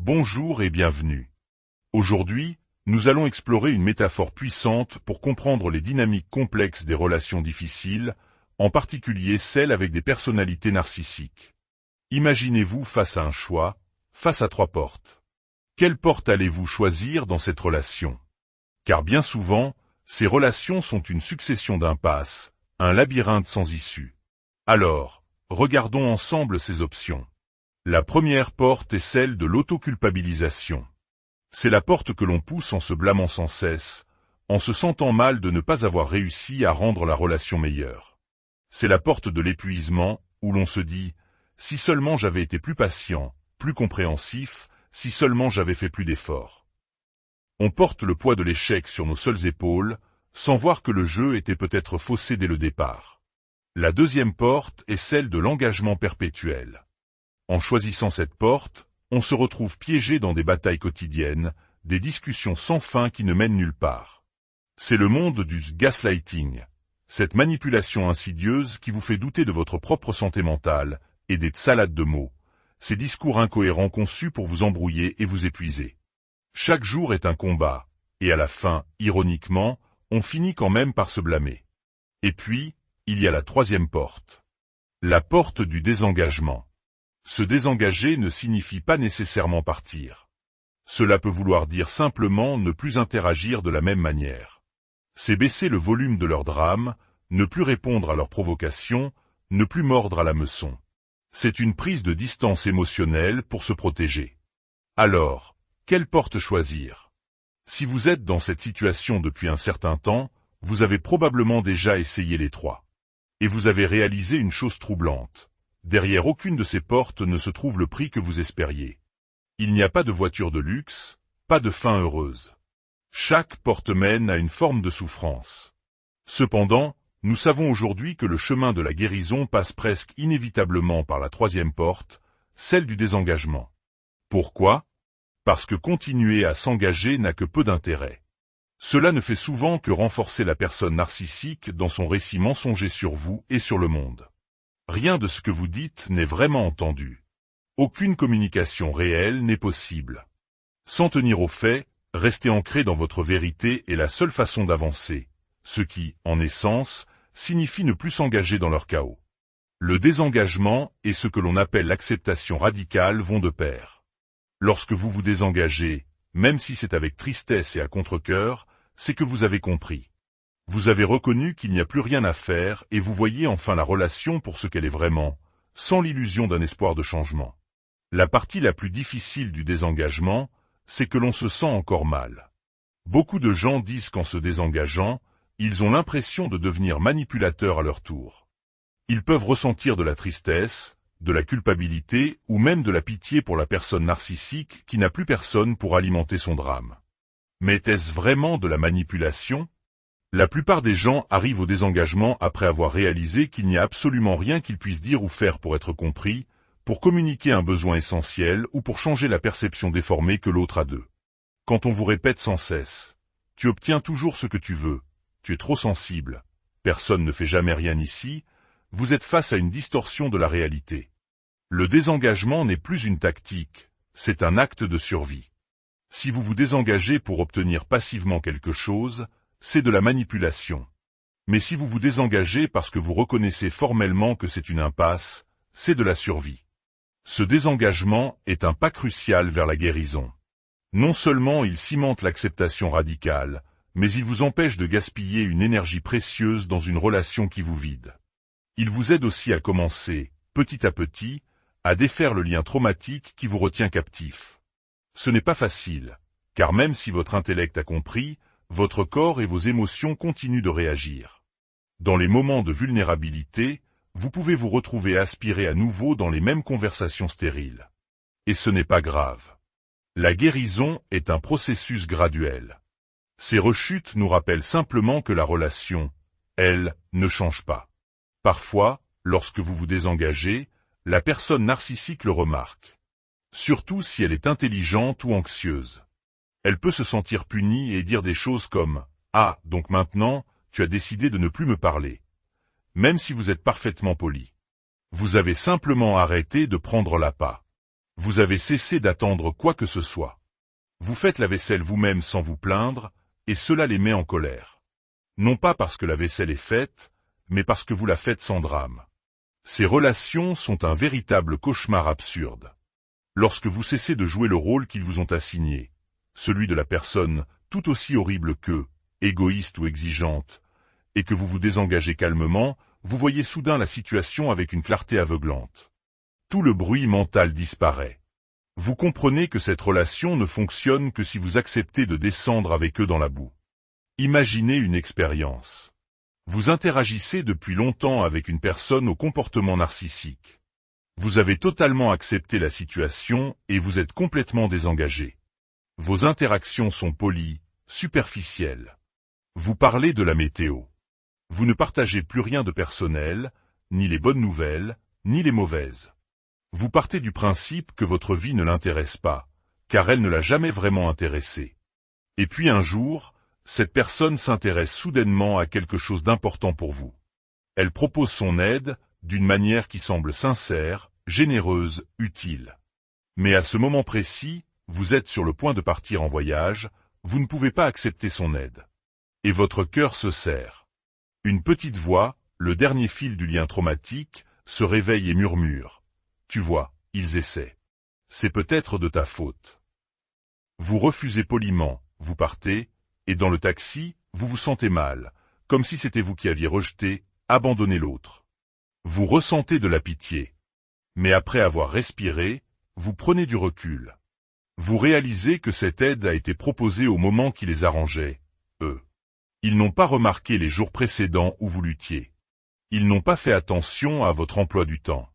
Bonjour et bienvenue. Aujourd'hui, nous allons explorer une métaphore puissante pour comprendre les dynamiques complexes des relations difficiles, en particulier celles avec des personnalités narcissiques. Imaginez-vous face à un choix, face à 3 portes. Quelle porte allez-vous choisir dans cette relation? Car bien souvent, ces relations sont une succession d'impasses, un labyrinthe sans issue. Alors, regardons ensemble ces options. La première porte est celle de l'autoculpabilisation. C'est la porte que l'on pousse en se blâmant sans cesse, en se sentant mal de ne pas avoir réussi à rendre la relation meilleure. C'est la porte de l'épuisement, où l'on se dit « si seulement j'avais été plus patient, plus compréhensif, si seulement j'avais fait plus d'efforts ». On porte le poids de l'échec sur nos seules épaules, sans voir que le jeu était peut-être faussé dès le départ. La deuxième porte est celle de l'engagement perpétuel. En choisissant cette porte, on se retrouve piégé dans des batailles quotidiennes, des discussions sans fin qui ne mènent nulle part. C'est le monde du gaslighting, cette manipulation insidieuse qui vous fait douter de votre propre santé mentale, et des salades de mots, ces discours incohérents conçus pour vous embrouiller et vous épuiser. Chaque jour est un combat, et à la fin, ironiquement, on finit quand même par se blâmer. Et puis, il y a la troisième porte. La porte du désengagement. Se désengager ne signifie pas nécessairement partir. Cela peut vouloir dire simplement ne plus interagir de la même manière. C'est baisser le volume de leur drame, ne plus répondre à leurs provocations, ne plus mordre à l'hameçon. C'est une prise de distance émotionnelle pour se protéger. Alors, quelle porte choisir? Si vous êtes dans cette situation depuis un certain temps, vous avez probablement déjà essayé les 3. Et vous avez réalisé une chose troublante. Derrière aucune de ces portes ne se trouve le prix que vous espériez. Il n'y a pas de voiture de luxe, pas de fin heureuse. Chaque porte mène à une forme de souffrance. Cependant, nous savons aujourd'hui que le chemin de la guérison passe presque inévitablement par la troisième porte, celle du désengagement. Pourquoi? Parce que continuer à s'engager n'a que peu d'intérêt. Cela ne fait souvent que renforcer la personne narcissique dans son récit mensonger sur vous et sur le monde. Rien de ce que vous dites n'est vraiment entendu. Aucune communication réelle n'est possible. S'en tenir aux faits, rester ancré dans votre vérité est la seule façon d'avancer, ce qui, en essence, signifie ne plus s'engager dans leur chaos. Le désengagement et ce que l'on appelle l'acceptation radicale vont de pair. Lorsque vous vous désengagez, même si c'est avec tristesse et à contre-cœur, c'est que vous avez compris. Vous avez reconnu qu'il n'y a plus rien à faire et vous voyez enfin la relation pour ce qu'elle est vraiment, sans l'illusion d'un espoir de changement. La partie la plus difficile du désengagement, c'est que l'on se sent encore mal. Beaucoup de gens disent qu'en se désengageant, ils ont l'impression de devenir manipulateurs à leur tour. Ils peuvent ressentir de la tristesse, de la culpabilité ou même de la pitié pour la personne narcissique qui n'a plus personne pour alimenter son drame. Mais est-ce vraiment de la manipulation ? La plupart des gens arrivent au désengagement après avoir réalisé qu'il n'y a absolument rien qu'ils puissent dire ou faire pour être compris, pour communiquer un besoin essentiel ou pour changer la perception déformée que l'autre a d'eux. Quand on vous répète sans cesse « Tu obtiens toujours ce que tu veux, tu es trop sensible, personne ne fait jamais rien ici », vous êtes face à une distorsion de la réalité. Le désengagement n'est plus une tactique, c'est un acte de survie. Si vous vous désengagez pour obtenir passivement quelque chose, c'est de la manipulation. Mais si vous vous désengagez parce que vous reconnaissez formellement que c'est une impasse, c'est de la survie. Ce désengagement est un pas crucial vers la guérison. Non seulement il cimente l'acceptation radicale, mais il vous empêche de gaspiller une énergie précieuse dans une relation qui vous vide. Il vous aide aussi à commencer, petit à petit, à défaire le lien traumatique qui vous retient captif. Ce n'est pas facile, car même si votre intellect a compris, votre corps et vos émotions continuent de réagir. Dans les moments de vulnérabilité, vous pouvez vous retrouver aspiré à nouveau dans les mêmes conversations stériles. Et ce n'est pas grave. La guérison est un processus graduel. Ces rechutes nous rappellent simplement que la relation, elle, ne change pas. Parfois, lorsque vous vous désengagez, la personne narcissique le remarque. Surtout si elle est intelligente ou anxieuse. Elle peut se sentir punie et dire des choses comme « Ah, donc maintenant, tu as décidé de ne plus me parler. » Même si vous êtes parfaitement poli. Vous avez simplement arrêté de prendre l'appât. Vous avez cessé d'attendre quoi que ce soit. Vous faites la vaisselle vous-même sans vous plaindre, et cela les met en colère. Non pas parce que la vaisselle est faite, mais parce que vous la faites sans drame. Ces relations sont un véritable cauchemar absurde. Lorsque vous cessez de jouer le rôle qu'ils vous ont assigné, celui de la personne tout aussi horrible qu'eux, égoïste ou exigeante, et que vous vous désengagez calmement, vous voyez soudain la situation avec une clarté aveuglante. Tout le bruit mental disparaît. Vous comprenez que cette relation ne fonctionne que si vous acceptez de descendre avec eux dans la boue. Imaginez une expérience. Vous interagissez depuis longtemps avec une personne au comportement narcissique. Vous avez totalement accepté la situation et vous êtes complètement désengagé. Vos interactions sont polies, superficielles. Vous parlez de la météo. Vous ne partagez plus rien de personnel, ni les bonnes nouvelles, ni les mauvaises. Vous partez du principe que votre vie ne l'intéresse pas, car elle ne l'a jamais vraiment intéressé. Et puis un jour, cette personne s'intéresse soudainement à quelque chose d'important pour vous. Elle propose son aide, d'une manière qui semble sincère, généreuse, utile. Mais à ce moment précis, vous êtes sur le point de partir en voyage, vous ne pouvez pas accepter son aide. Et votre cœur se serre. Une petite voix, le dernier fil du lien traumatique, se réveille et murmure. Tu vois, ils essaient. C'est peut-être de ta faute. Vous refusez poliment, vous partez, et dans le taxi, vous vous sentez mal, comme si c'était vous qui aviez rejeté, abandonné l'autre. Vous ressentez de la pitié. Mais après avoir respiré, vous prenez du recul. Vous réalisez que cette aide a été proposée au moment qui les arrangeait, eux. Ils n'ont pas remarqué les jours précédents où vous luttiez. Ils n'ont pas fait attention à votre emploi du temps.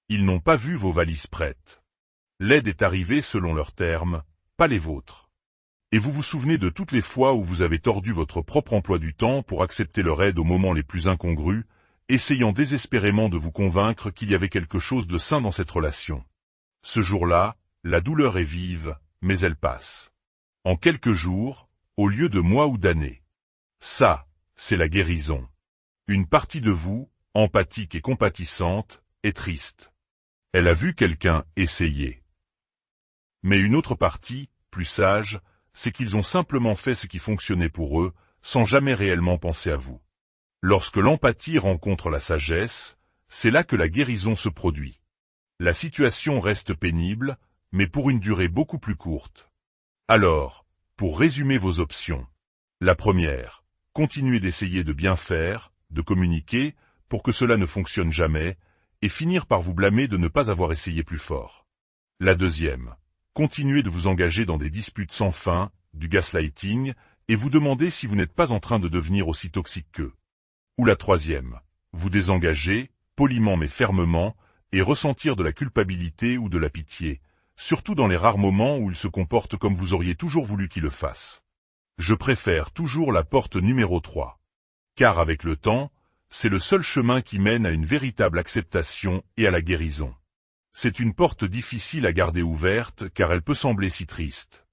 Ils n'ont pas vu vos valises prêtes. L'aide est arrivée selon leurs termes, pas les vôtres. Et vous vous souvenez de toutes les fois où vous avez tordu votre propre emploi du temps pour accepter leur aide aux moments les plus incongrus, essayant désespérément de vous convaincre qu'il y avait quelque chose de sain dans cette relation. Ce jour-là, la douleur est vive, mais elle passe. En quelques jours, au lieu de mois ou d'années. Ça, c'est la guérison. Une partie de vous, empathique et compatissante, est triste. Elle a vu quelqu'un essayer. Mais une autre partie, plus sage, c'est qu'ils ont simplement fait ce qui fonctionnait pour eux, sans jamais réellement penser à vous. Lorsque l'empathie rencontre la sagesse, c'est là que la guérison se produit. La situation reste pénible, mais pour une durée beaucoup plus courte. Alors, pour résumer vos options. La première, continuez d'essayer de bien faire, de communiquer, pour que cela ne fonctionne jamais, et finir par vous blâmer de ne pas avoir essayé plus fort. La deuxième, continuez de vous engager dans des disputes sans fin, du gaslighting, et vous demandez si vous n'êtes pas en train de devenir aussi toxique qu'eux. Ou la troisième, vous désengager, poliment mais fermement, et ressentir de la culpabilité ou de la pitié, surtout dans les rares moments où ils se comportent comme vous auriez toujours voulu qu'ils le fassent. Je préfère toujours la porte numéro 3. Car avec le temps, c'est le seul chemin qui mène à une véritable acceptation et à la guérison. C'est une porte difficile à garder ouverte car elle peut sembler si triste.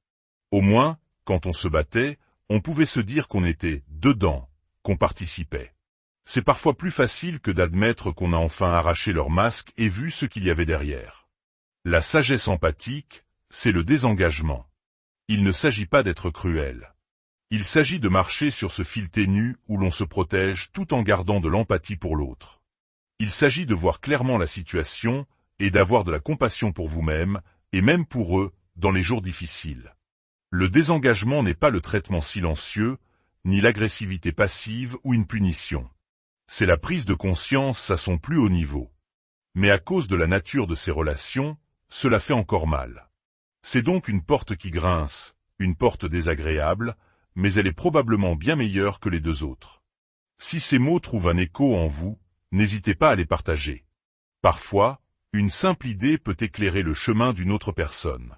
Au moins, quand on se battait, on pouvait se dire qu'on était dedans, qu'on participait. C'est parfois plus facile que d'admettre qu'on a enfin arraché leur masque et vu ce qu'il y avait derrière. La sagesse empathique, c'est le désengagement. Il ne s'agit pas d'être cruel. Il s'agit de marcher sur ce fil ténu où l'on se protège tout en gardant de l'empathie pour l'autre. Il s'agit de voir clairement la situation et d'avoir de la compassion pour vous-même et même pour eux dans les jours difficiles. Le désengagement n'est pas le traitement silencieux, ni l'agressivité passive ou une punition. C'est la prise de conscience à son plus haut niveau. Mais à cause de la nature de ces relations, cela fait encore mal. C'est donc une porte qui grince, une porte désagréable, mais elle est probablement bien meilleure que les deux autres. Si ces mots trouvent un écho en vous, n'hésitez pas à les partager. Parfois, une simple idée peut éclairer le chemin d'une autre personne.